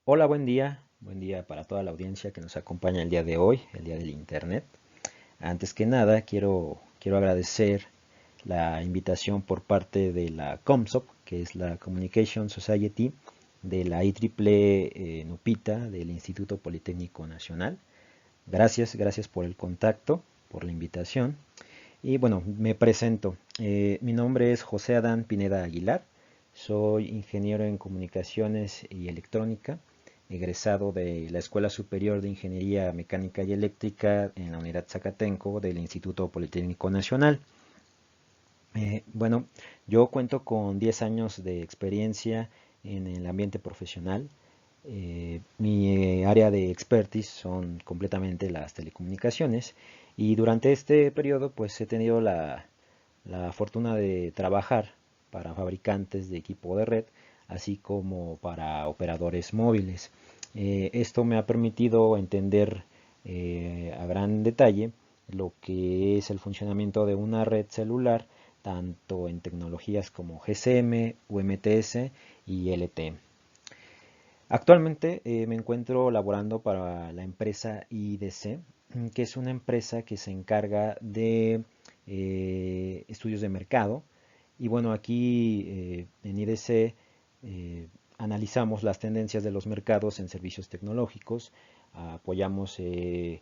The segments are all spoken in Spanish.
Hola, buen día para toda la audiencia que nos acompaña el día de hoy, el día del Internet. Antes que nada, quiero agradecer la invitación por parte de la COMSOC, que es la Communication Society de la IEEE Nupita del Instituto Politécnico Nacional. Gracias por el contacto, por la invitación. Y bueno, me presento. Mi nombre es José Adán Pineda Aguilar. Soy ingeniero en comunicaciones y electrónica, egresado de la Escuela Superior de Ingeniería Mecánica y Eléctrica en la Unidad Zacatenco del Instituto Politécnico Nacional. Bueno, yo cuento con 10 años de experiencia en el ambiente profesional. Mi área de expertise son completamente las telecomunicaciones y durante este periodo pues he tenido la fortuna de trabajar para fabricantes de equipo de red, así como para operadores móviles. Esto me ha permitido entender a gran detalle lo que es el funcionamiento de una red celular, tanto en tecnologías como GSM, UMTS y LTE. Actualmente me encuentro laborando para la empresa IDC, que es una empresa que se encarga de estudios de mercado. Y bueno, aquí en IDC analizamos las tendencias de los mercados en servicios tecnológicos, apoyamos el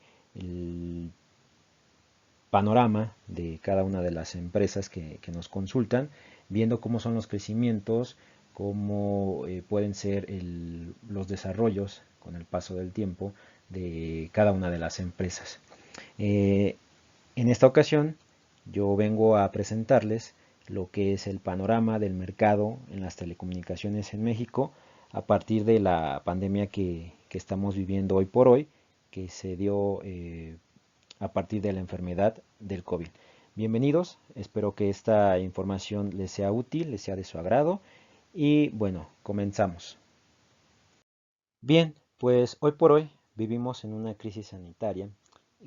panorama de cada una de las empresas que nos consultan, viendo cómo son los crecimientos, cómo pueden ser los desarrollos con el paso del tiempo de cada una de las empresas. Eh, en esta ocasión yo vengo a presentarles lo que es el panorama del mercado en las telecomunicaciones en México a partir de la pandemia que estamos viviendo hoy por hoy, que se dio a partir de la enfermedad del COVID. Bienvenidos, espero que esta información les sea útil, les sea de su agrado y bueno, comenzamos. Bien, pues hoy por hoy vivimos en una crisis sanitaria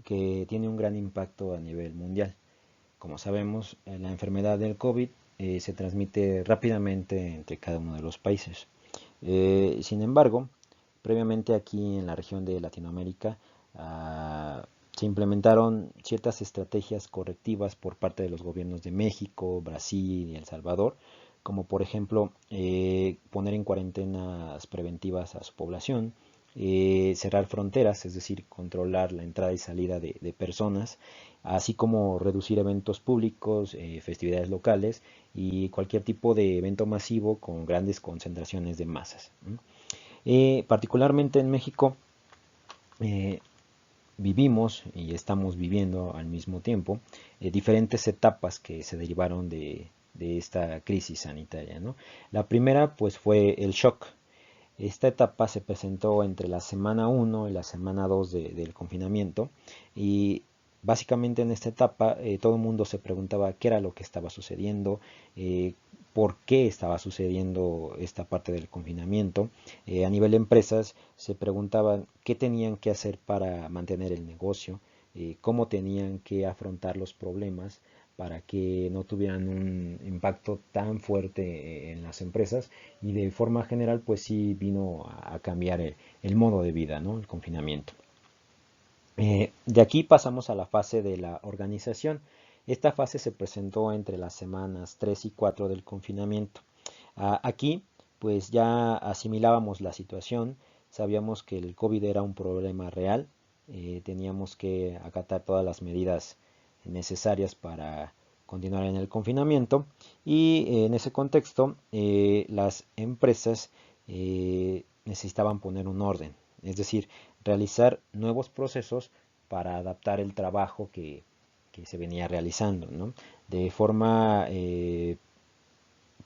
que tiene un gran impacto a nivel mundial. Como sabemos, la enfermedad del COVID se transmite rápidamente entre cada uno de los países. Sin embargo, previamente aquí en la región de Latinoamérica se implementaron ciertas estrategias correctivas por parte de los gobiernos de México, Brasil y El Salvador, como por ejemplo poner en cuarentenas preventivas a su población, cerrar fronteras, es decir, controlar la entrada y salida de personas, así como reducir eventos públicos, festividades locales y cualquier tipo de evento masivo con grandes concentraciones de masas. Particularmente en México eh, vivimos y estamos viviendo al mismo tiempo diferentes etapas que se derivaron de esta crisis sanitaria, ¿no? La primera pues fue el shock. Esta etapa se presentó entre la semana 1 y la semana 2 del confinamiento y básicamente en esta etapa todo el mundo se preguntaba qué era lo que estaba sucediendo, por qué estaba sucediendo esta parte del confinamiento. A nivel de empresas se preguntaban qué tenían que hacer para mantener el negocio, cómo tenían que afrontar los problemas para que no tuvieran un impacto tan fuerte en las empresas y de forma general pues sí vino a cambiar el modo de vida, ¿no? El confinamiento. De aquí pasamos a la fase de la organización. Esta fase se presentó entre las semanas 3 y 4 del confinamiento. Aquí pues ya asimilábamos la situación, sabíamos que el COVID era un problema real, teníamos que acatar todas las medidas necesarias para continuar en el confinamiento y en ese contexto las empresas necesitaban poner un orden, es decir, realizar nuevos procesos para adaptar el trabajo que se venía realizando, ¿no? De forma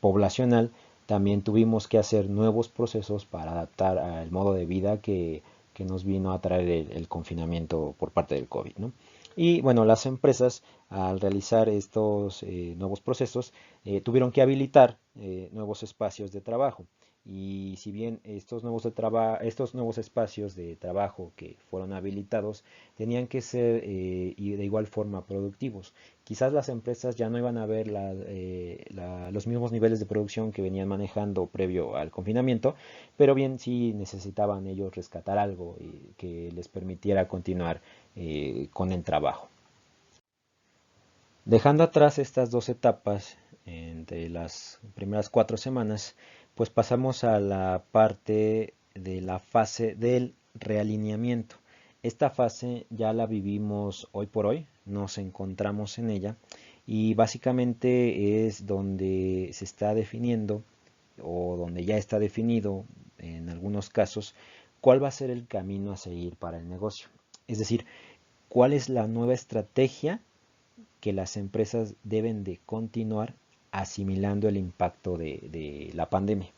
poblacional, también tuvimos que hacer nuevos procesos para adaptar al modo de vida que nos vino a traer el confinamiento por parte del COVID, ¿no? Y bueno, las empresas al realizar estos nuevos procesos tuvieron que habilitar nuevos espacios de trabajo. Y si bien estos nuevos espacios de trabajo que fueron habilitados tenían que ser y de igual forma productivos, quizás las empresas ya no iban a ver los mismos niveles de producción que venían manejando previo al confinamiento, pero bien sí necesitaban ellos rescatar algo que les permitiera continuar con el trabajo. Dejando atrás estas dos etapas entre las primeras 4 semanas, pues pasamos a la parte de la fase del realineamiento. Esta fase ya la vivimos hoy por hoy, nos encontramos en ella y básicamente es donde se está definiendo o donde ya está definido en algunos casos cuál va a ser el camino a seguir para el negocio. Es decir, cuál es la nueva estrategia que las empresas deben de continuar asimilando el impacto de la pandemia.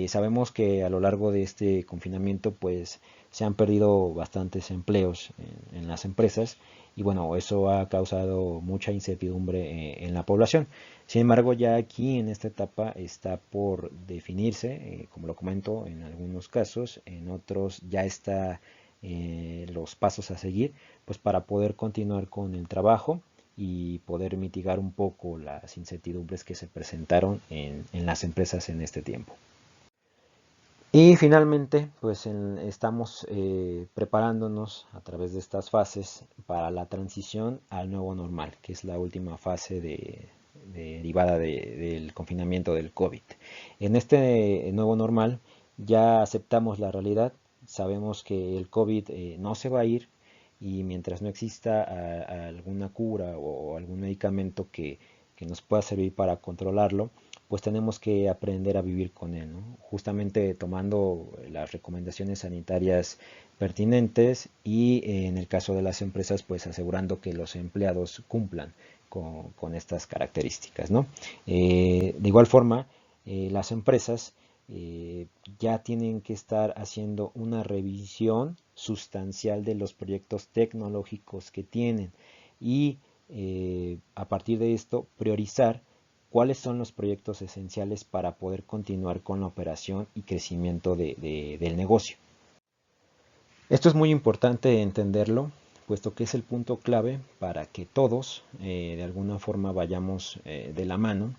Sabemos que a lo largo de este confinamiento pues se han perdido bastantes empleos en las empresas y bueno, eso ha causado mucha incertidumbre en la población. Sin embargo, ya aquí en esta etapa está por definirse, como lo comento, en algunos casos, en otros ya está los pasos a seguir, pues para poder continuar con el trabajo y poder mitigar un poco las incertidumbres que se presentaron en las empresas en este tiempo. Y finalmente, pues estamos preparándonos a través de estas fases para la transición al nuevo normal, que es la última fase derivada del confinamiento del COVID. En este nuevo normal ya aceptamos la realidad, sabemos que el COVID no se va a ir y mientras no exista alguna cura o algún medicamento que nos pueda servir para controlarlo, pues tenemos que aprender a vivir con él, ¿no? Justamente tomando las recomendaciones sanitarias pertinentes y en el caso de las empresas, pues asegurando que los empleados cumplan con estas características, ¿no? De igual forma, las empresas ya tienen que estar haciendo una revisión sustancial de los proyectos tecnológicos que tienen y a partir de esto priorizar cuáles son los proyectos esenciales para poder continuar con la operación y crecimiento del negocio. Esto es muy importante entenderlo, puesto que es el punto clave para que todos de alguna forma vayamos de la mano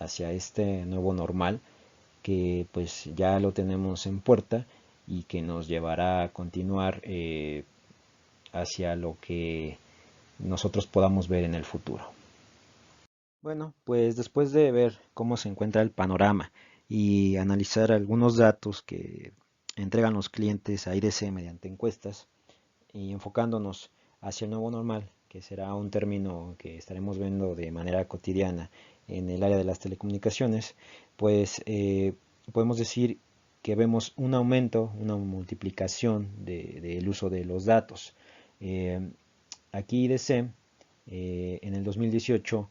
hacia este nuevo normal que pues ya lo tenemos en puerta y que nos llevará a continuar hacia lo que nosotros podamos ver en el futuro. Bueno, pues después de ver cómo se encuentra el panorama y analizar algunos datos que entregan los clientes a IDC mediante encuestas y enfocándonos hacia el nuevo normal, que será un término que estaremos viendo de manera cotidiana en el área de las telecomunicaciones, pues podemos decir que vemos un aumento, una multiplicación del uso de los datos. Eh, Aquí IDC en el 2018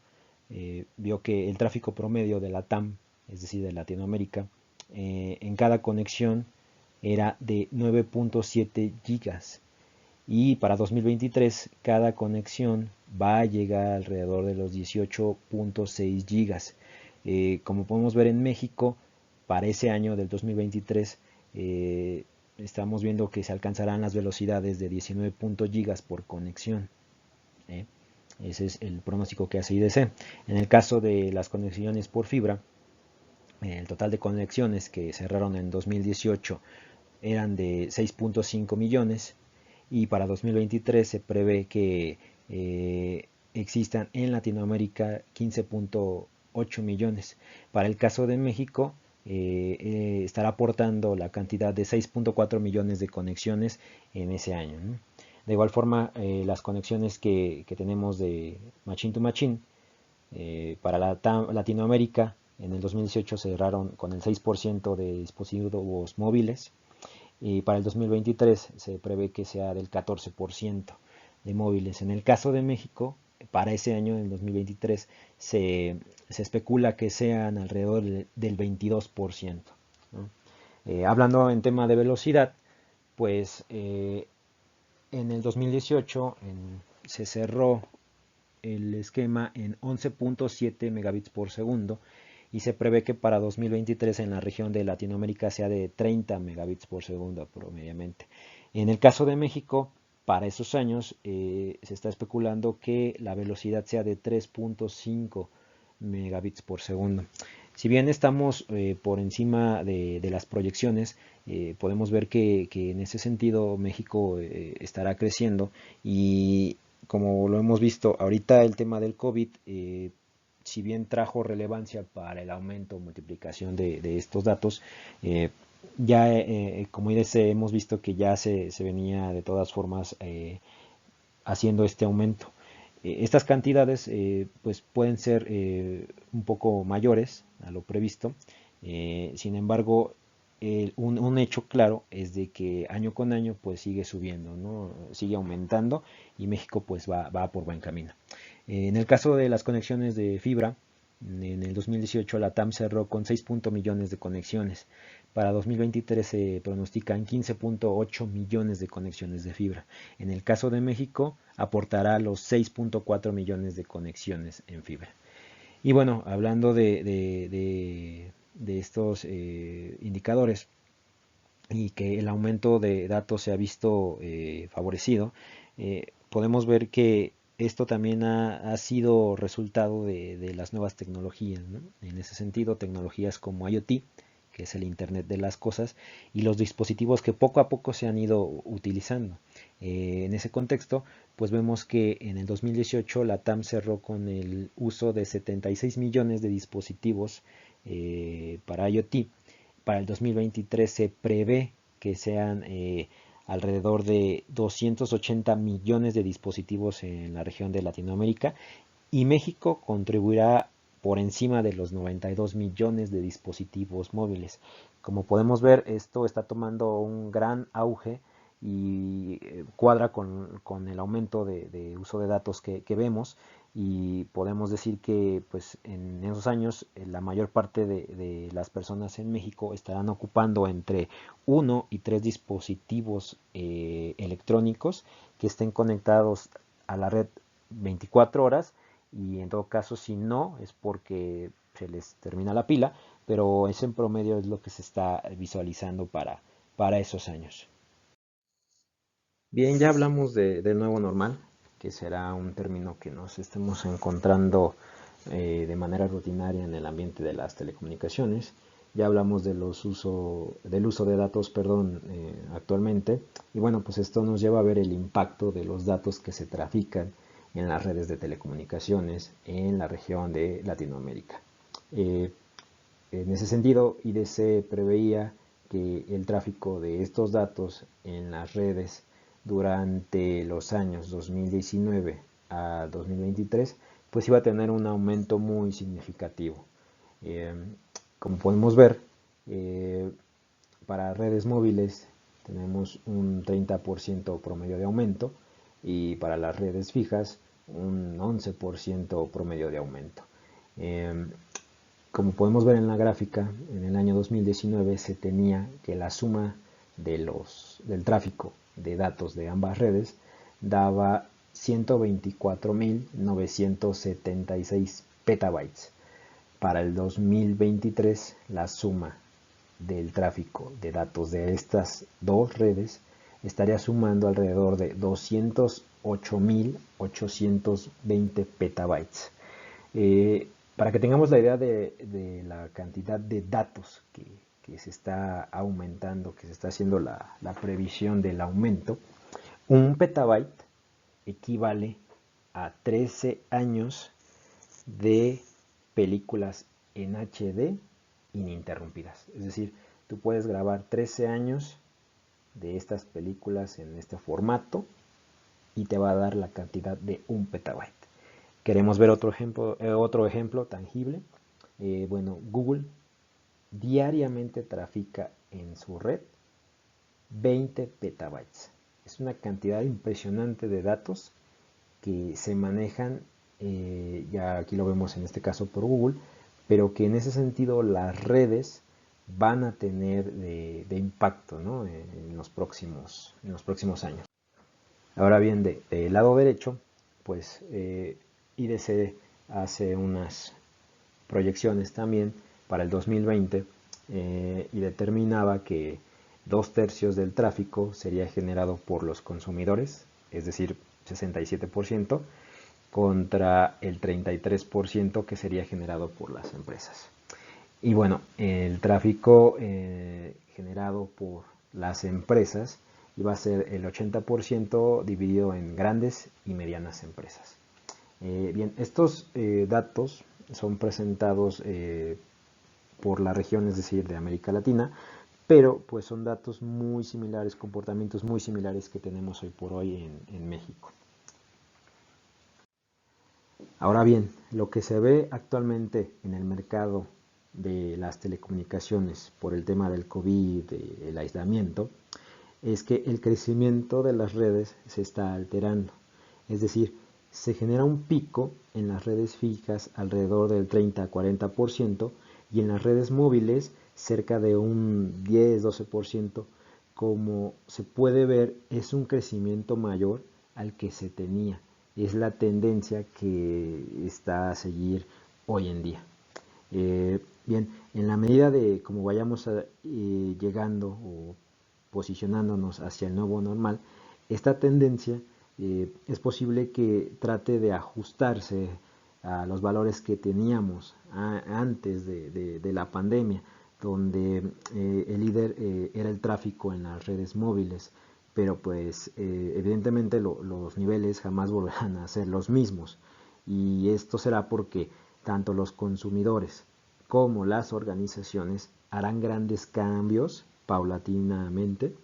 vio que el tráfico promedio de la TAM, es decir, de Latinoamérica, en cada conexión era de 9.7 gigas y para 2023 cada conexión va a llegar alrededor de los 18.6 gigas. Como podemos ver en México, para ese año del 2023 estamos viendo que se alcanzarán las velocidades de 19 gigas por conexión. Ese es el pronóstico que hace IDC. En el caso de las conexiones por fibra, el total de conexiones que cerraron en 2018 eran de 6.5 millones y para 2023 se prevé que existan en Latinoamérica 15.8 millones. Para el caso de México, estará aportando la cantidad de 6.4 millones de conexiones en ese año, ¿no? De igual forma, las conexiones que tenemos de machine to machine para Latinoamérica en el 2018 cerraron con el 6% de dispositivos móviles y para el 2023 se prevé que sea del 14% de móviles. En el caso de México, para ese año, en 2023, se especula que sean alrededor del 22%, ¿no? Hablando en tema de velocidad, pues en el 2018 se cerró el esquema en 11.7 megabits por segundo y se prevé que para 2023 en la región de Latinoamérica sea de 30 megabits por segundo promediamente. En el caso de México, para esos años se está especulando que la velocidad sea de 3.5 megabits por segundo. Si bien estamos por encima de las proyecciones, podemos ver que en ese sentido México estará creciendo y como lo hemos visto ahorita el tema del COVID, si bien trajo relevancia para el aumento o multiplicación de estos datos, ya como hemos visto que ya se venía de todas formas haciendo este aumento. Estas cantidades pues pueden ser un poco mayores a lo previsto, sin embargo un hecho claro es de que año con año pues sigue subiendo, ¿no? Sigue aumentando y México pues va por buen camino. En el caso de las conexiones de fibra, en el 2018 la TAM cerró con 6 millones de conexiones. Para 2023 se pronostican 15.8 millones de conexiones de fibra. En el caso de México aportará los 6.4 millones de conexiones en fibra. Y bueno, hablando de estos indicadores y que el aumento de datos se ha visto favorecido, podemos ver que esto también ha sido resultado de las nuevas tecnologías, ¿no? En ese sentido, tecnologías como IoT, que es el Internet de las Cosas, y los dispositivos que poco a poco se han ido utilizando. En ese contexto, pues vemos que en el 2018 la TAM cerró con el uso de 76 millones de dispositivos para IoT. Para el 2023 se prevé que sean alrededor de 280 millones de dispositivos en la región de Latinoamérica y México contribuirá por encima de los 92 millones de dispositivos móviles. Como podemos ver, esto está tomando un gran auge y cuadra con el aumento de uso de datos que vemos y podemos decir que pues en esos años la mayor parte de las personas en México estarán ocupando entre 1 y 3 dispositivos electrónicos que estén conectados a la red 24 horas y en todo caso si no es porque se les termina la pila, pero ese en promedio es lo que se está visualizando para esos años. Bien, ya hablamos del nuevo normal, que será un término que nos estemos encontrando de manera rutinaria en el ambiente de las telecomunicaciones. Ya hablamos del uso de datos, perdón, actualmente. Y bueno, pues esto nos lleva a ver el impacto de los datos que se trafican en las redes de telecomunicaciones en la región de Latinoamérica. En ese sentido, IDC preveía que el tráfico de estos datos en las redes durante los años 2019 a 2023 pues iba a tener un aumento muy significativo. Eh, Como podemos ver, eh, para redes móviles tenemos un 30% promedio de aumento y para las redes fijas un 11% promedio de aumento. Eh, Como podemos ver en la gráfica, en el año 2019 se tenía que la suma del tráfico de datos de ambas redes daba 124.976 petabytes. Para el 2023 la suma del tráfico de datos de estas dos redes estaría sumando alrededor de 208.820 petabytes. Para que tengamos la idea de la cantidad de datos que se está aumentando, que se está haciendo la previsión del aumento, un petabyte equivale a 13 años de películas en HD ininterrumpidas. Es decir, tú puedes grabar 13 años de estas películas en este formato y te va a dar la cantidad de un petabyte. Queremos ver otro ejemplo tangible. Bueno, Google diariamente trafica en su red 20 petabytes. Es una cantidad impresionante de datos que se manejan, ya aquí lo vemos en este caso por Google, pero que en ese sentido las redes van a tener de impacto, ¿no? en los próximos años. Ahora bien, del lado derecho, pues IDC hace unas proyecciones también para el 2020 y determinaba que 2/3 del tráfico sería generado por los consumidores, es decir, 67%, contra el 33% que sería generado por las empresas. Y bueno, el tráfico generado por las empresas iba a ser el 80% dividido en grandes y medianas empresas. Bien, estos datos son presentados por la región, es decir, de América Latina, pero pues son datos muy similares, comportamientos muy similares que tenemos hoy por hoy en México. Ahora bien, lo que se ve actualmente en el mercado de las telecomunicaciones por el tema del COVID, el aislamiento, es que el crecimiento de las redes se está alterando. Es decir, se genera un pico en las redes fijas alrededor del 30-40% y en las redes móviles cerca de un 10-12%. Como se puede ver, es un crecimiento mayor al que se tenía. Es la tendencia que está a seguir hoy en día. Bien, en la medida de cómo vayamos llegando o posicionándonos hacia el nuevo normal, esta tendencia es posible que trate de ajustarse a los valores que teníamos antes de la pandemia, donde el líder era el tráfico en las redes móviles, pero pues evidentemente los niveles jamás volverán a ser los mismos, y esto será porque tanto los consumidores como las organizaciones harán grandes cambios paulatinamente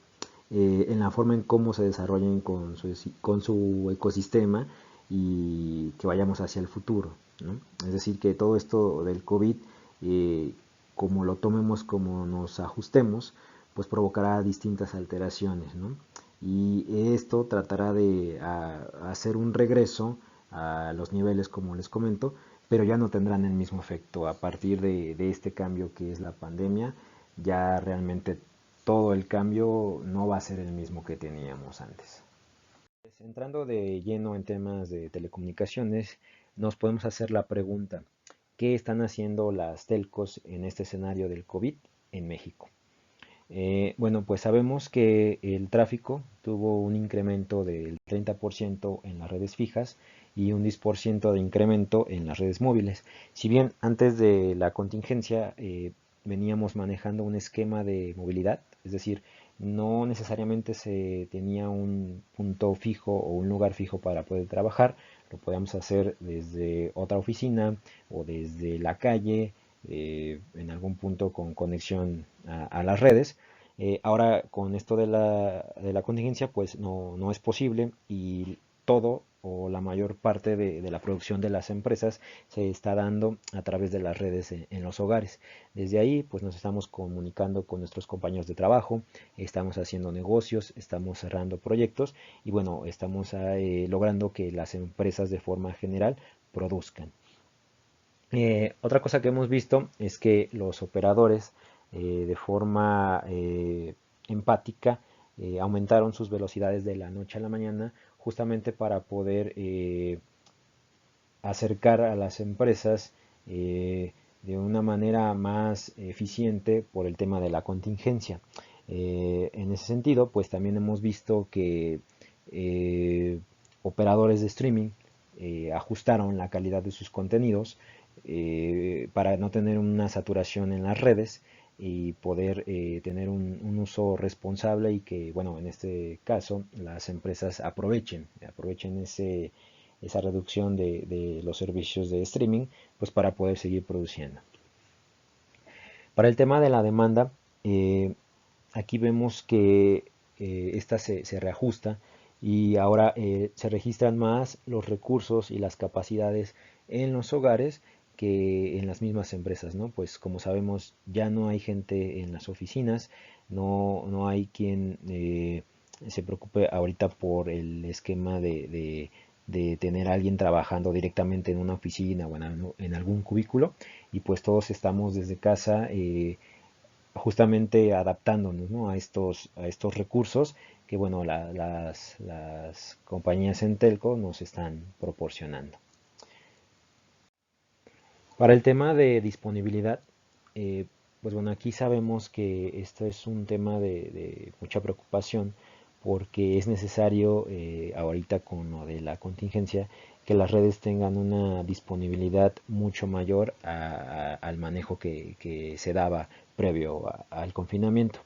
en la forma en cómo se desarrollen con su ecosistema y que vayamos hacia el futuro, ¿no? Es decir, que todo esto del COVID, como lo tomemos, como nos ajustemos, pues provocará distintas alteraciones, ¿no? Y esto tratará de hacer un regreso a los niveles, como les comento, pero ya no tendrán el mismo efecto a partir de este cambio que es la pandemia. Ya realmente todo el cambio no va a ser el mismo que teníamos antes. Pues, entrando de lleno en temas de telecomunicaciones, nos podemos hacer la pregunta, ¿qué están haciendo las telcos en este escenario del COVID en México? Bueno, pues sabemos que el tráfico tuvo un incremento del 30% en las redes fijas y un 10% de incremento en las redes móviles. Si bien antes de la contingencia veníamos manejando un esquema de movilidad, es decir, no necesariamente se tenía un punto fijo o un lugar fijo para poder trabajar, lo podíamos hacer desde otra oficina o desde la calle, en algún punto con conexión a las redes. Ahora con esto de la contingencia pues no es posible, y todo o la mayor parte de la producción de las empresas se está dando a través de las redes en los hogares. Desde ahí pues nos estamos comunicando con nuestros compañeros de trabajo, estamos haciendo negocios, estamos cerrando proyectos y bueno, estamos logrando que las empresas de forma general produzcan. Otra cosa que hemos visto es que los operadores de forma empática aumentaron sus velocidades de la noche a la mañana justamente para poder acercar a las empresas de una manera más eficiente por el tema de la contingencia. En ese sentido, pues también hemos visto que operadores de streaming ajustaron la calidad de sus contenidos para no tener una saturación en las redes y poder tener un uso responsable, y que, bueno, en este caso las empresas aprovechen esa reducción de los servicios de streaming, pues para poder seguir produciendo. Para el tema de la demanda, aquí vemos que esta se reajusta y ahora se registran más los recursos y las capacidades en los hogares que en las mismas empresas, ¿no? Pues como sabemos, ya no hay gente en las oficinas, no hay quien se preocupe ahorita por el esquema de tener a alguien trabajando directamente en una oficina o en algún cubículo, y pues todos estamos desde casa justamente adaptándonos, ¿no?, a estos recursos que, bueno, las compañías en telco nos están proporcionando. Para el tema de disponibilidad, pues bueno, aquí sabemos que esto es un tema de mucha preocupación porque es necesario ahorita con lo de la contingencia que las redes tengan una disponibilidad mucho mayor al manejo que se daba previo al confinamiento.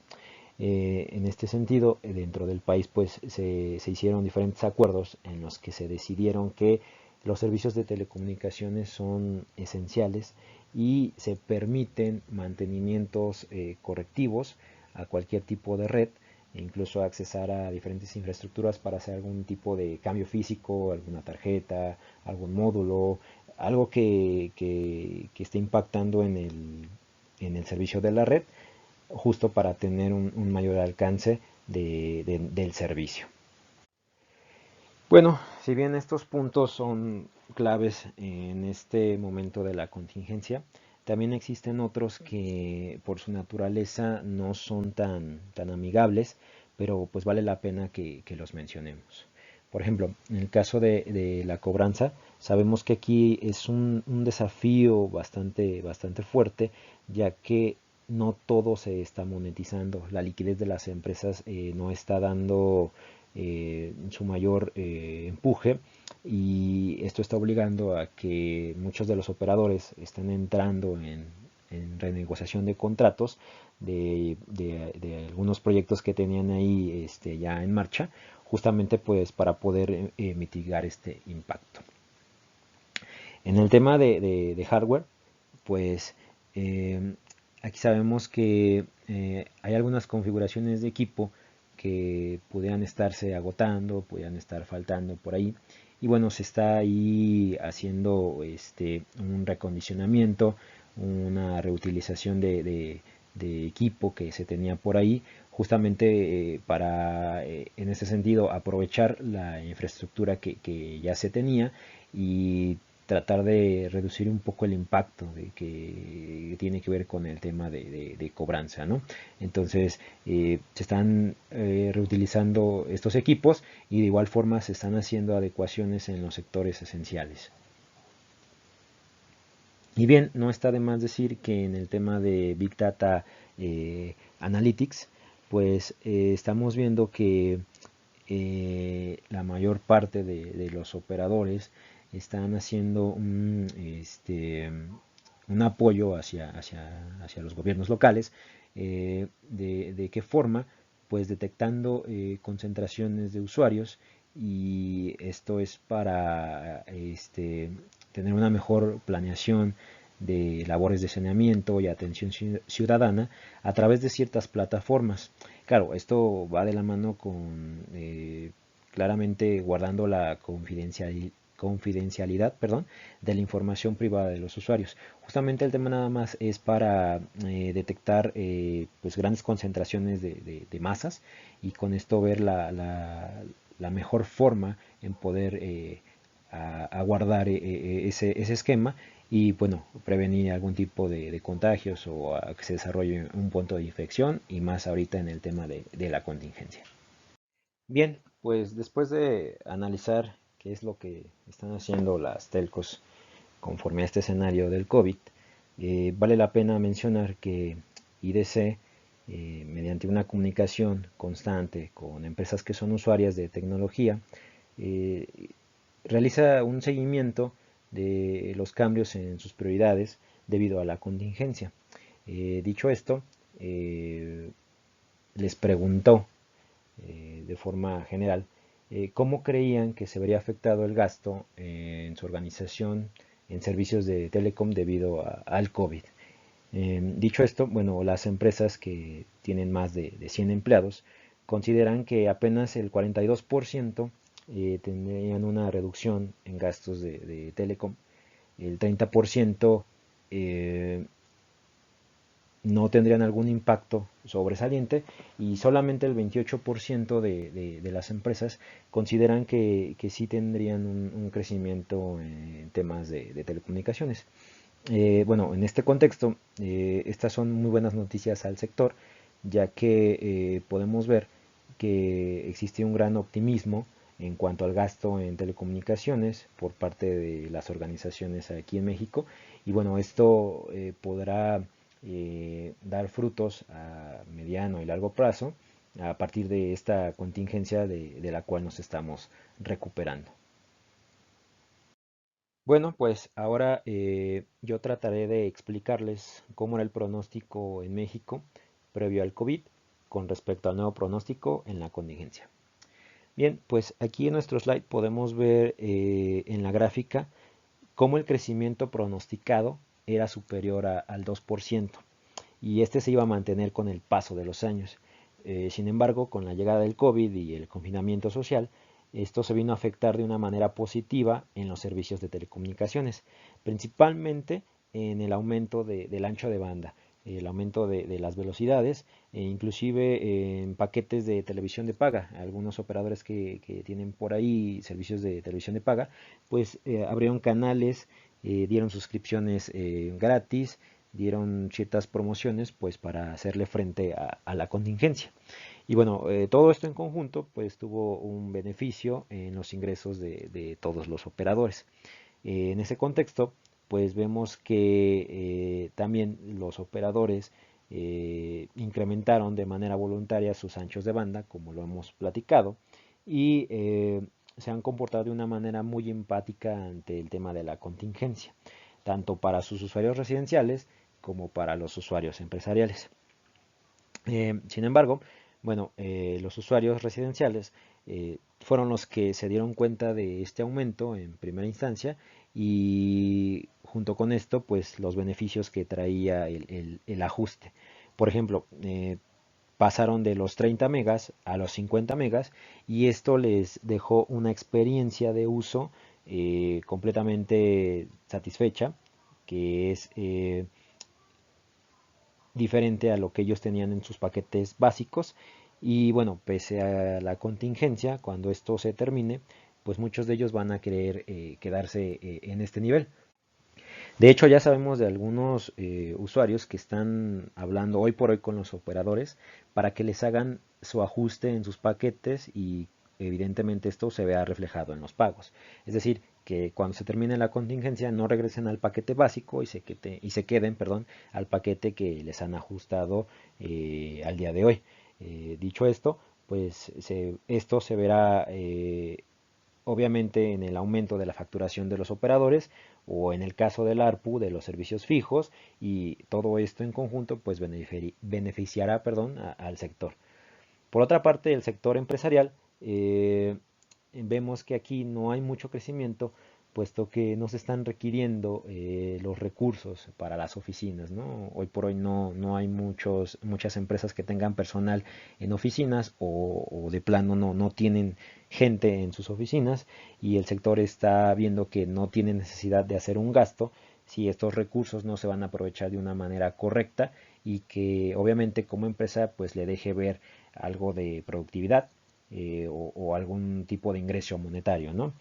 En este sentido, dentro del país pues se hicieron diferentes acuerdos en los que se decidieron que los servicios de telecomunicaciones son esenciales y se permiten mantenimientos correctivos a cualquier tipo de red e incluso accesar a diferentes infraestructuras para hacer algún tipo de cambio físico, alguna tarjeta, algún módulo, algo que esté impactando en el servicio de la red, justo para tener un mayor alcance del servicio. Bueno, si bien estos puntos son claves en este momento de la contingencia, también existen otros que por su naturaleza no son tan amigables, pero pues vale la pena que los mencionemos. Por ejemplo, en el caso de la cobranza, sabemos que aquí es un desafío bastante fuerte, ya que no todo se está monetizando. La liquidez de las empresas no está dando su mayor empuje, y esto está obligando a que muchos de los operadores estén entrando en renegociación de contratos de algunos proyectos que tenían ahí ya en marcha, justamente pues para poder mitigar este impacto. En el tema de hardware, pues aquí sabemos que hay algunas configuraciones de equipo que pudieran estarse agotando, pudieran estar faltando por ahí. Y bueno, se está ahí haciendo un recondicionamiento, una reutilización de equipo que se tenía por ahí, justamente para, en ese sentido, aprovechar la infraestructura que ya se tenía y tratar de reducir un poco el impacto que tiene que ver con el tema de cobranza, ¿no? Entonces, se están reutilizando estos equipos y de igual forma se están haciendo adecuaciones en los sectores esenciales. Y bien, no está de más decir que en el tema de Big Data Analytics, pues estamos viendo que la mayor parte de los operadores están haciendo un apoyo hacia los gobiernos locales. De qué forma? Pues detectando concentraciones de usuarios, y esto es para tener una mejor planeación de labores de saneamiento y atención ciudadana a través de ciertas plataformas. Claro, esto va de la mano con claramente guardando la confidencialidad, perdón, de la información privada de los usuarios. Justamente el tema nada más es para detectar pues grandes concentraciones de masas, y con esto ver la mejor forma en poder guardar ese esquema, y bueno, prevenir algún tipo de contagios o a que se desarrolle un punto de infección, y más ahorita en el tema de la contingencia. Bien, pues después de analizar qué es lo que están haciendo las telcos conforme a este escenario del COVID, vale la pena mencionar que IDC, mediante una comunicación constante con empresas que son usuarias de tecnología, eh, realiza un seguimiento de los cambios en sus prioridades debido a la contingencia. Dicho esto, les preguntó de forma general cómo creían que se vería afectado el gasto en su organización en servicios de telecom debido al COVID. Dicho esto, bueno, las empresas que tienen más de 100 empleados consideran que apenas el 42% tendrían una reducción en gastos de telecom, el 30% no tendrían algún impacto sobresaliente, y solamente el 28% de las empresas consideran que sí tendrían un crecimiento en temas de telecomunicaciones. Bueno, en este contexto, estas son muy buenas noticias al sector, ya que podemos ver que existe un gran optimismo en cuanto al gasto en telecomunicaciones por parte de las organizaciones aquí en México, Y bueno, esto podrá dar frutos a mediano y largo plazo a partir de esta contingencia de la cual nos estamos recuperando. Bueno, pues ahora yo trataré de explicarles cómo era el pronóstico en México previo al COVID con respecto al nuevo pronóstico en la contingencia. Bien, pues aquí en nuestro slide podemos ver en la gráfica cómo el crecimiento pronosticado era superior al 2% y este se iba a mantener con el paso de los años. Sin embargo, con la llegada del COVID y el confinamiento social, esto se vino a afectar de una manera positiva en los servicios de telecomunicaciones, principalmente en el aumento del ancho de banda, el aumento de las velocidades, e inclusive en paquetes de televisión de paga. Algunos operadores que tienen por ahí servicios de televisión de paga, pues abrieron canales, dieron suscripciones gratis, dieron ciertas promociones pues para hacerle frente a la contingencia. Y bueno, todo esto en conjunto pues tuvo un beneficio en los ingresos de todos los operadores. En ese contexto pues vemos que también los operadores incrementaron de manera voluntaria sus anchos de banda, como lo hemos platicado, y se han comportado de una manera muy empática ante el tema de la contingencia, tanto para sus usuarios residenciales como para los usuarios empresariales. Sin embargo, bueno, los usuarios residenciales fueron los que se dieron cuenta de este aumento en primera instancia y junto con esto, pues los beneficios que traía el ajuste. Por ejemplo, pasaron de los 30 megas a los 50 megas y esto les dejó una experiencia de uso completamente satisfecha, que es diferente a lo que ellos tenían en sus paquetes básicos. Y bueno, pese a la contingencia, cuando esto se termine, pues muchos de ellos van a querer quedarse en este nivel. De hecho, ya sabemos de algunos usuarios que están hablando hoy por hoy con los operadores para que les hagan su ajuste en sus paquetes y evidentemente esto se vea reflejado en los pagos. Es decir, que cuando se termine la contingencia no regresen al paquete básico y se queden, perdón, al paquete que les han ajustado al día de hoy. Dicho esto, pues esto se verá obviamente en el aumento de la facturación de los operadores o en el caso del ARPU de los servicios fijos, y todo esto en conjunto pues beneficiará, perdón, al sector. Por otra parte, el sector empresarial, vemos que aquí no hay mucho crecimiento, puesto que no se están requiriendo los recursos para las oficinas, ¿no? Hoy por hoy no hay muchas empresas que tengan personal en oficinas o de plano no tienen gente en sus oficinas, y el sector está viendo que no tiene necesidad de hacer un gasto si estos recursos no se van a aprovechar de una manera correcta y que obviamente como empresa pues le deje ver algo de productividad o algún tipo de ingreso monetario, ¿no?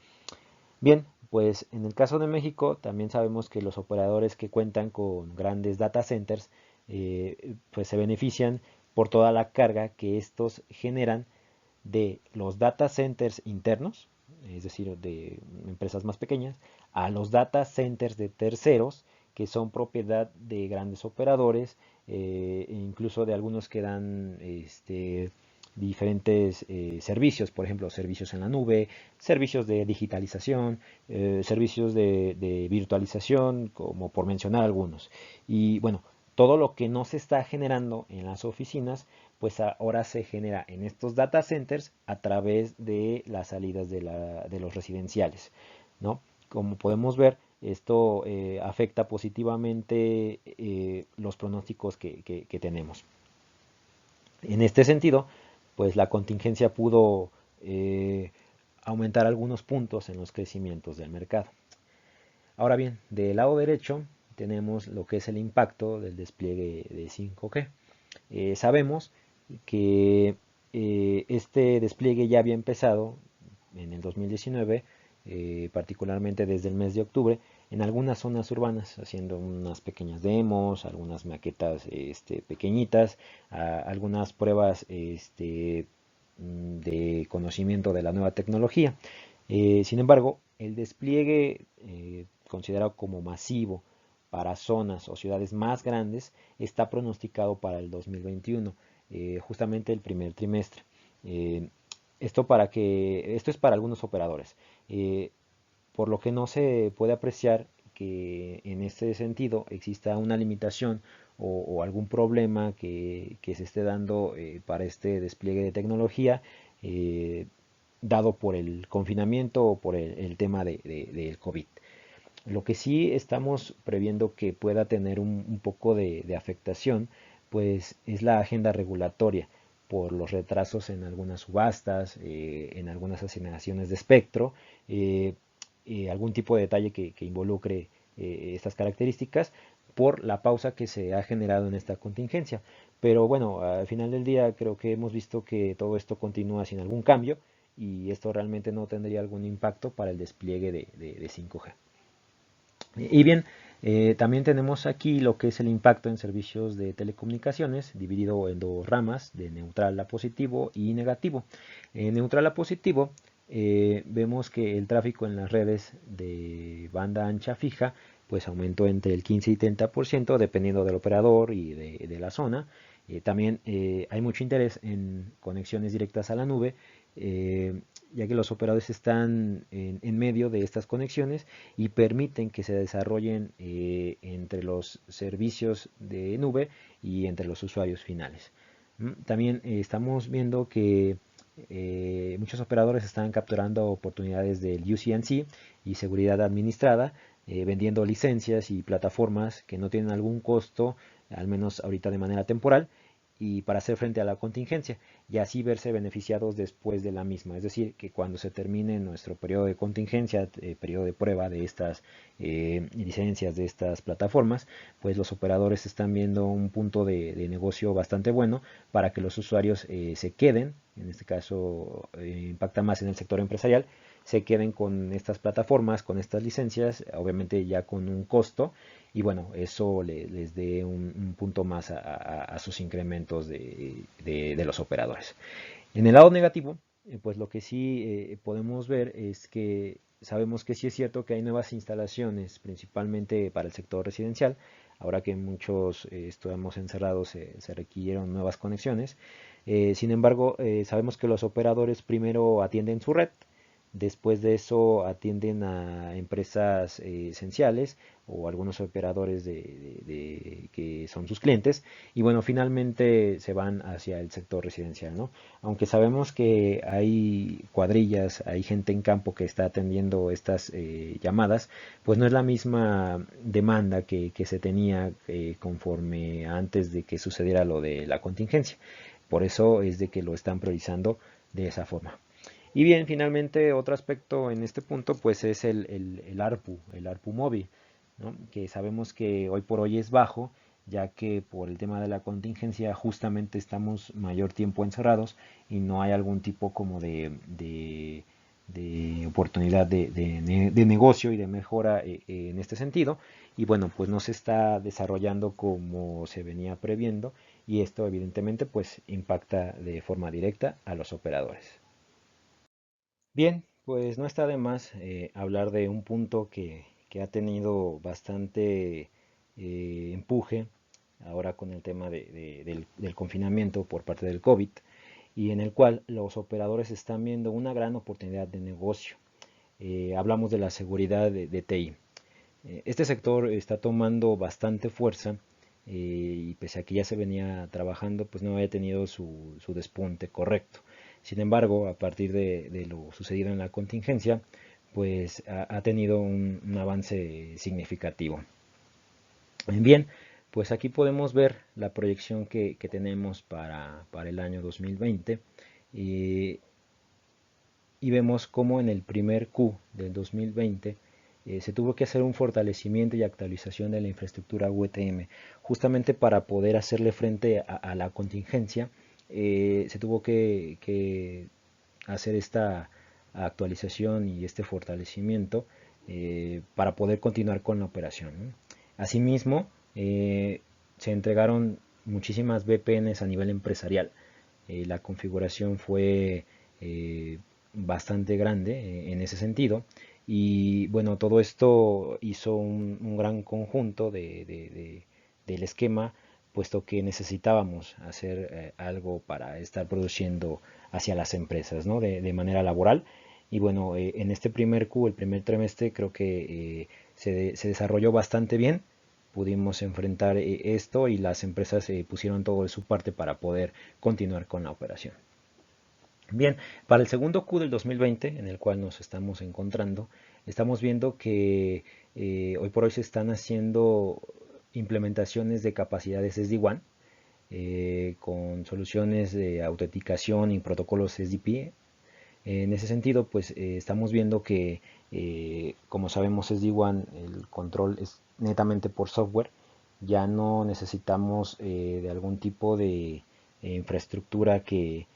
Bien, pues en el caso de México también sabemos que los operadores que cuentan con grandes data centers pues se benefician por toda la carga que estos generan de los data centers internos, es decir, de empresas más pequeñas, a los data centers de terceros que son propiedad de grandes operadores, e incluso de algunos que dan diferentes servicios, por ejemplo, servicios en la nube, servicios de digitalización, servicios de virtualización, como por mencionar algunos. Y bueno, todo lo que no se está generando en las oficinas, pues ahora se genera en estos data centers a través de las salidas de los residenciales, ¿no? Como podemos ver, esto afecta positivamente los pronósticos que tenemos. En este sentido, pues la contingencia pudo aumentar algunos puntos en los crecimientos del mercado. Ahora bien, del lado derecho tenemos lo que es el impacto del despliegue de 5G. Sabemos que este despliegue ya había empezado en el 2019, particularmente desde el mes de octubre, en algunas zonas urbanas, haciendo unas pequeñas demos, algunas maquetas pequeñitas, algunas pruebas de conocimiento de la nueva tecnología. Sin embargo, el despliegue considerado como masivo para zonas o ciudades más grandes está pronosticado para el 2021, justamente el primer trimestre. Esto es para algunos operadores, por lo que no se puede apreciar que en este sentido exista una limitación o algún problema que se esté dando para este despliegue de tecnología, dado por el confinamiento o por el tema del COVID. Lo que sí estamos previendo que pueda tener un poco de afectación, pues es la agenda regulatoria por los retrasos en algunas subastas, en algunas asignaciones de espectro, algún tipo de detalle que involucre estas características por la pausa que se ha generado en esta contingencia. Pero bueno, al final del día creo que hemos visto que todo esto continúa sin algún cambio y esto realmente no tendría algún impacto para el despliegue de 5G. Y bien, también tenemos aquí lo que es el impacto en servicios de telecomunicaciones, dividido en dos ramas, de neutral a positivo y negativo. En neutral a positivo, vemos que el tráfico en las redes de banda ancha fija pues aumentó entre el 15 y 30% dependiendo del operador y de la zona. También hay mucho interés en conexiones directas a la nube, ya que los operadores están en medio de estas conexiones y permiten que se desarrollen entre los servicios de nube y entre los usuarios finales. También estamos viendo que muchos operadores están capturando oportunidades del UC&C y seguridad administrada, vendiendo licencias y plataformas que no tienen algún costo, al menos ahorita de manera temporal, y para hacer frente a la contingencia y así verse beneficiados después de la misma. Es decir, que cuando se termine nuestro periodo de contingencia, periodo de prueba de estas licencias, de estas plataformas, pues los operadores están viendo un punto de negocio bastante bueno para que los usuarios se queden, en este caso impacta más en el sector empresarial, se queden con estas plataformas, con estas licencias, obviamente ya con un costo, y bueno, eso les dé un punto más a sus incrementos de los operadores. En el lado negativo, pues lo que sí podemos ver es que sabemos que sí es cierto que hay nuevas instalaciones, principalmente para el sector residencial. Ahora que muchos estamos encerrados, se requirieron nuevas conexiones. Sin embargo, sabemos que los operadores primero atienden su red, después de eso atienden a empresas esenciales o algunos operadores que son sus clientes y bueno, finalmente se van hacia el sector residencial, ¿no? Aunque sabemos que hay cuadrillas, hay gente en campo que está atendiendo estas llamadas, pues no es la misma demanda que se tenía conforme antes de que sucediera lo de la contingencia. Por eso es de que lo están priorizando de esa forma. Y bien, finalmente otro aspecto en este punto pues es el ARPU móvil, ¿no? Que sabemos que hoy por hoy es bajo, ya que por el tema de la contingencia justamente estamos mayor tiempo encerrados y no hay algún tipo como de oportunidad de negocio y de mejora en este sentido. Y bueno, pues no se está desarrollando como se venía previendo y esto evidentemente pues impacta de forma directa a los operadores. Bien, pues no está de más hablar de un punto que ha tenido bastante empuje ahora con el tema del confinamiento por parte del COVID y en el cual los operadores están viendo una gran oportunidad de negocio. Hablamos de la seguridad de TI. Este sector está tomando bastante fuerza y pese a que ya se venía trabajando, pues no había tenido su despunte correcto. Sin embargo, a partir de lo sucedido en la contingencia, pues ha tenido un avance significativo. Bien, pues aquí podemos ver la proyección que tenemos para el año 2020 y vemos cómo en el primer Q del 2020 se tuvo que hacer un fortalecimiento y actualización de la infraestructura UTM, justamente para poder hacerle frente a la contingencia. Se tuvo que hacer esta actualización y este fortalecimiento para poder continuar con la operación, ¿no? Asimismo, se entregaron muchísimas VPNs a nivel empresarial. La configuración fue bastante grande en ese sentido Y bueno, todo esto hizo un gran conjunto del esquema, puesto que necesitábamos hacer algo para estar produciendo hacia las empresas, ¿no? De manera laboral. Y bueno, en este primer Q, el primer trimestre, creo que se desarrolló bastante bien. Pudimos enfrentar esto y las empresas pusieron todo de su parte para poder continuar con la operación. Bien, para el segundo Q del 2020, en el cual nos estamos encontrando, estamos viendo que hoy por hoy se están haciendo implementaciones de capacidades SD-WAN con soluciones de autenticación y protocolos SDP. En ese sentido, pues estamos viendo que, como sabemos, SD-WAN, el control es netamente por software. Ya no necesitamos de algún tipo de infraestructura que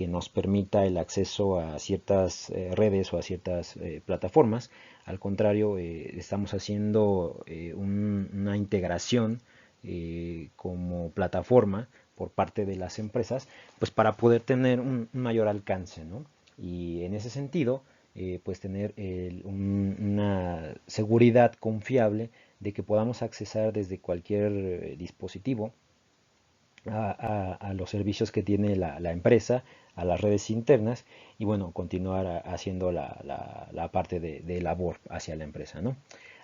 nos permita el acceso a ciertas redes o a ciertas plataformas. Al contrario, estamos haciendo una integración como plataforma por parte de las empresas, pues para poder tener un mayor alcance, ¿no? Y en ese sentido, pues tener una seguridad confiable de que podamos accesar desde cualquier dispositivo a los servicios que tiene la empresa, a las redes internas y bueno, continuar haciendo la parte de labor hacia la empresa, ¿no?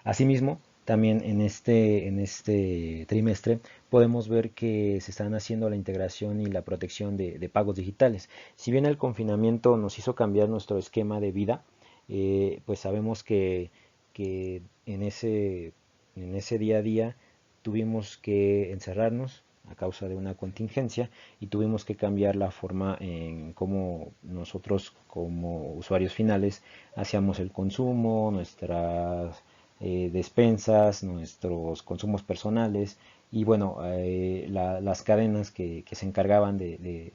Asimismo, también en este trimestre podemos ver que se están haciendo la integración y la protección de pagos digitales. Si bien el confinamiento nos hizo cambiar nuestro esquema de vida, pues sabemos que en ese día a día tuvimos que encerrarnos a causa de una contingencia y tuvimos que cambiar la forma en cómo nosotros como usuarios finales hacíamos el consumo, nuestras despensas, nuestros consumos personales y bueno, las cadenas que se encargaban de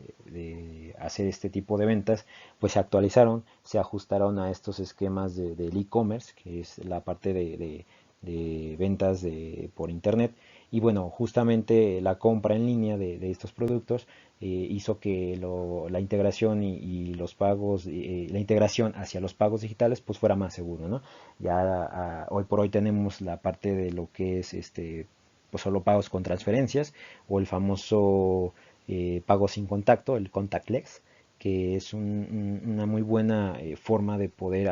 hacer este tipo de ventas, pues se actualizaron, se ajustaron a estos esquemas del e-commerce, que es la parte de ventas por internet. Y bueno, justamente la compra en línea de estos productos hizo que la integración y los pagos, la integración hacia los pagos digitales pues fuera más seguro, ¿no? Ya hoy por hoy tenemos la parte de lo que es pues solo pagos con transferencias o el famoso pago sin contacto, el contactless, que es una muy buena forma de poder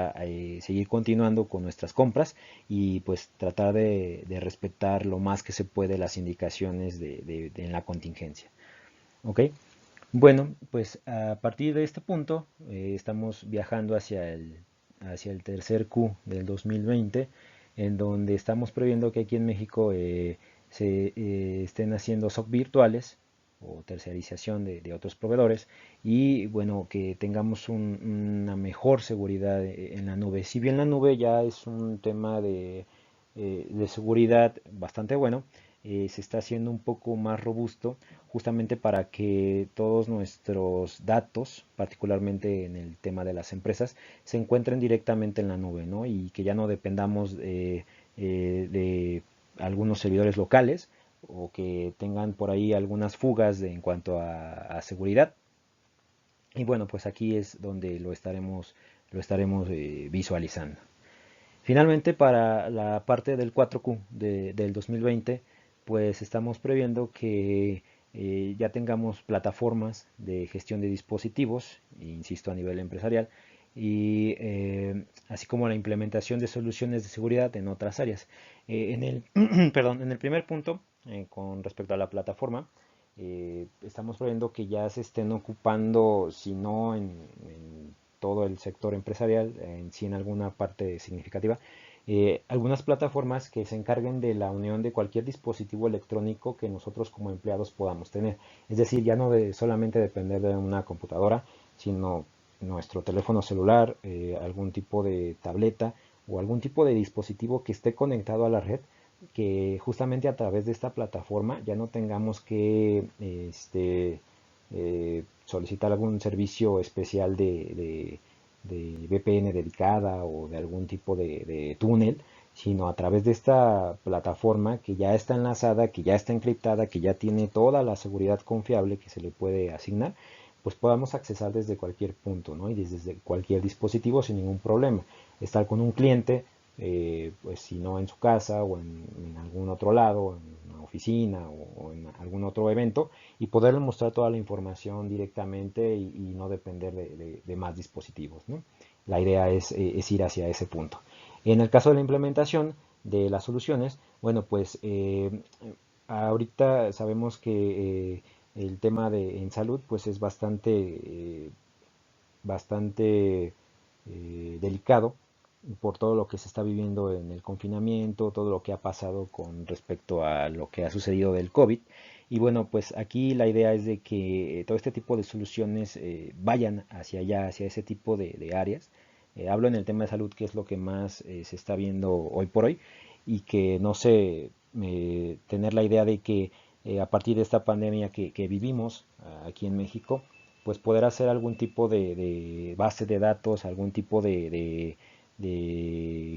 seguir continuando con nuestras compras y pues tratar de respetar lo más que se puede las indicaciones en la contingencia. ¿Ok? Bueno, pues a partir de este punto estamos viajando hacia el tercer Q del 2020, en donde estamos previendo que aquí en México se estén haciendo SOC virtuales o terciarización de otros proveedores y bueno, que tengamos una mejor seguridad en la nube. Si bien la nube ya es un tema de seguridad bastante bueno, se está haciendo un poco más robusto justamente para que todos nuestros datos, particularmente en el tema de las empresas, se encuentren directamente en la nube, ¿no? Y que ya no dependamos de algunos servidores locales o que tengan por ahí algunas fugas en cuanto a seguridad. Y bueno, pues aquí es donde lo estaremos visualizando. Finalmente, para la parte del 4Q del 2020, pues estamos previendo que ya tengamos plataformas de gestión de dispositivos, insisto, a nivel empresarial, y así como la implementación de soluciones de seguridad en otras áreas. Perdón, en el primer punto, con respecto a la plataforma, estamos previendo que ya se estén ocupando, si no en todo el sector empresarial, en sí en alguna parte significativa, algunas plataformas que se encarguen de la unión de cualquier dispositivo electrónico que nosotros como empleados podamos tener. Es decir, ya no solamente depender de una computadora, sino nuestro teléfono celular, algún tipo de tableta o algún tipo de dispositivo que esté conectado a la red, que justamente a través de esta plataforma ya no tengamos que solicitar algún servicio especial de VPN dedicada o de algún tipo de túnel, sino a través de esta plataforma que ya está enlazada, que ya está encriptada, que ya tiene toda la seguridad confiable que se le puede asignar, pues podamos accesar desde cualquier punto, ¿no? Y desde cualquier dispositivo sin ningún problema. Estar con un cliente, pues si no en su casa o en algún otro lado, en una oficina o en algún otro evento, y poderle mostrar toda la información directamente y no depender de más dispositivos, ¿no? La idea es ir hacia ese punto. En el caso de la implementación de las soluciones, bueno, pues ahorita sabemos que el tema en salud pues es bastante delicado por todo lo que se está viviendo en el confinamiento, todo lo que ha pasado con respecto a lo que ha sucedido del COVID. Y bueno, pues aquí la idea es de que todo este tipo de soluciones vayan hacia allá, hacia ese tipo de áreas. Hablo en el tema de salud, que es lo que más se está viendo hoy por hoy, y que no sé, tener la idea de que a partir de esta pandemia que vivimos aquí en México, pues poder hacer algún tipo de base de datos, algún tipo de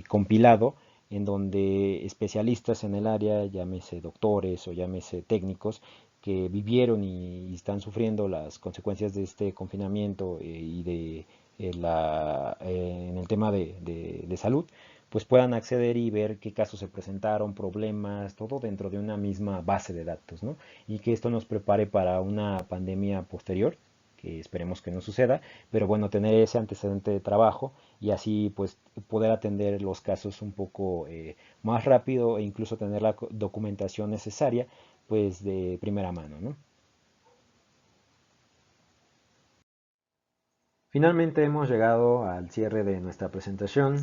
compilado en donde especialistas en el área, llámese doctores o llámese técnicos, que vivieron y están sufriendo las consecuencias de este confinamiento y en el tema de salud, pues puedan acceder y ver qué casos se presentaron, problemas, todo dentro de una misma base de datos, ¿no? Y que esto nos prepare para una pandemia posterior, que esperemos que no suceda, pero bueno, tener ese antecedente de trabajo y así pues poder atender los casos un poco más rápido e incluso tener la documentación necesaria pues de primera mano, ¿no? Finalmente hemos llegado al cierre de nuestra presentación.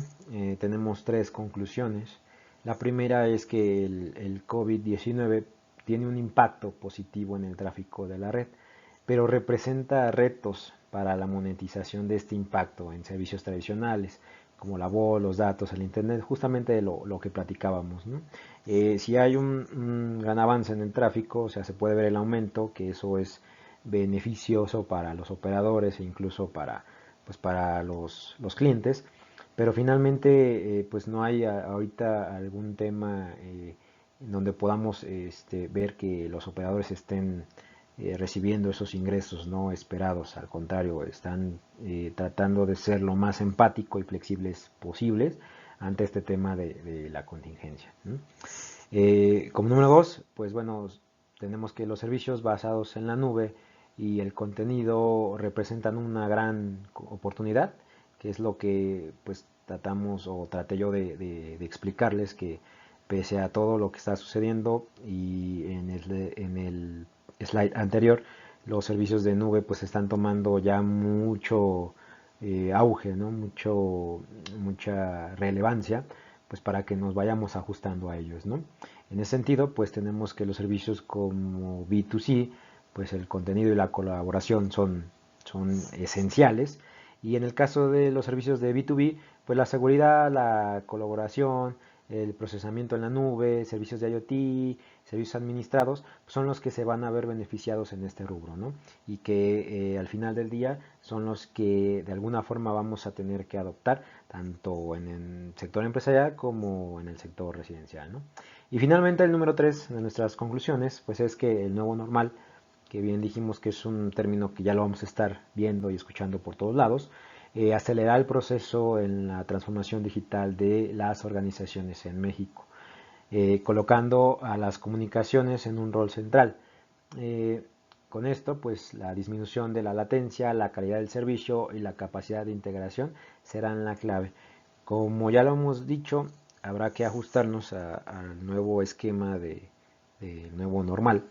Tenemos tres conclusiones. La primera es que el COVID-19 tiene un impacto positivo en el tráfico de la red, pero representa retos para la monetización de este impacto en servicios tradicionales, como la voz, los datos, el Internet, justamente de lo que platicábamos, ¿no? Si hay un gran avance en el tráfico, o sea, se puede ver el aumento, que eso es beneficioso para los operadores e incluso pues para los clientes, pero finalmente pues no hay ahorita algún tema en donde podamos ver que los operadores estén recibiendo esos ingresos no esperados. Al contrario, están tratando de ser lo más empático y flexibles posibles ante este tema de la contingencia, ¿no? Como número dos, pues bueno, tenemos que los servicios basados en la nube y el contenido representan una gran oportunidad, que es lo que pues tratamos o traté yo de explicarles, que pese a todo lo que está sucediendo y en el slide anterior, los servicios de nube pues están tomando ya mucho auge, ¿no? Mucha relevancia, pues para que nos vayamos ajustando a ellos, ¿no? En ese sentido, pues tenemos que los servicios como B2C, pues el contenido y la colaboración son esenciales. Y en el caso de los servicios de B2B, pues la seguridad, la colaboración, el procesamiento en la nube, servicios de IoT, servicios administrados, pues son los que se van a ver beneficiados en este rubro, ¿no? Y que al final del día son los que de alguna forma vamos a tener que adoptar, tanto en el sector empresarial como en el sector residencial, ¿no? Y finalmente el número 3 de nuestras conclusiones, pues es que el nuevo normal, que bien dijimos que es un término que ya lo vamos a estar viendo y escuchando por todos lados, acelera el proceso en la transformación digital de las organizaciones en México, colocando a las comunicaciones en un rol central. Eh, con esto, pues la disminución de la latencia, la calidad del servicio y la capacidad de integración serán la clave. Como ya lo hemos dicho, habrá que ajustarnos al nuevo esquema de nuevo normal,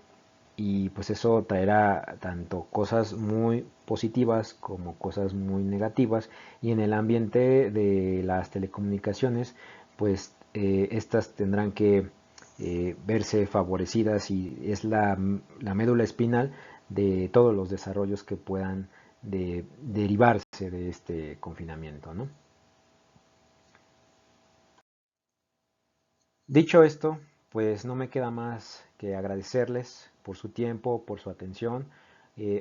y pues eso traerá tanto cosas muy positivas como cosas muy negativas, y en el ambiente de las telecomunicaciones pues estas tendrán que verse favorecidas, y es la médula espinal de todos los desarrollos que puedan derivarse de este confinamiento, ¿no? Dicho esto, pues no me queda más que agradecerles por su tiempo, por su atención.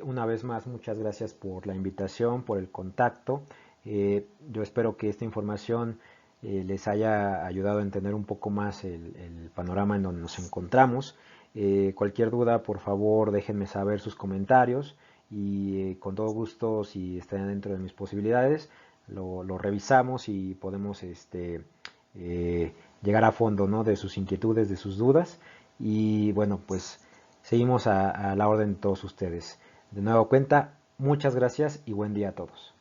Una vez más, muchas gracias por la invitación, por el contacto. Yo espero que esta información les haya ayudado a entender un poco más el panorama en donde nos encontramos. Cualquier duda, por favor, déjenme saber sus comentarios y con todo gusto, si está dentro de mis posibilidades, lo revisamos y podemos llegar a fondo, ¿no?, de sus inquietudes, de sus dudas. Y bueno, pues seguimos a la orden de todos ustedes. De nuevo cuenta, muchas gracias y buen día a todos.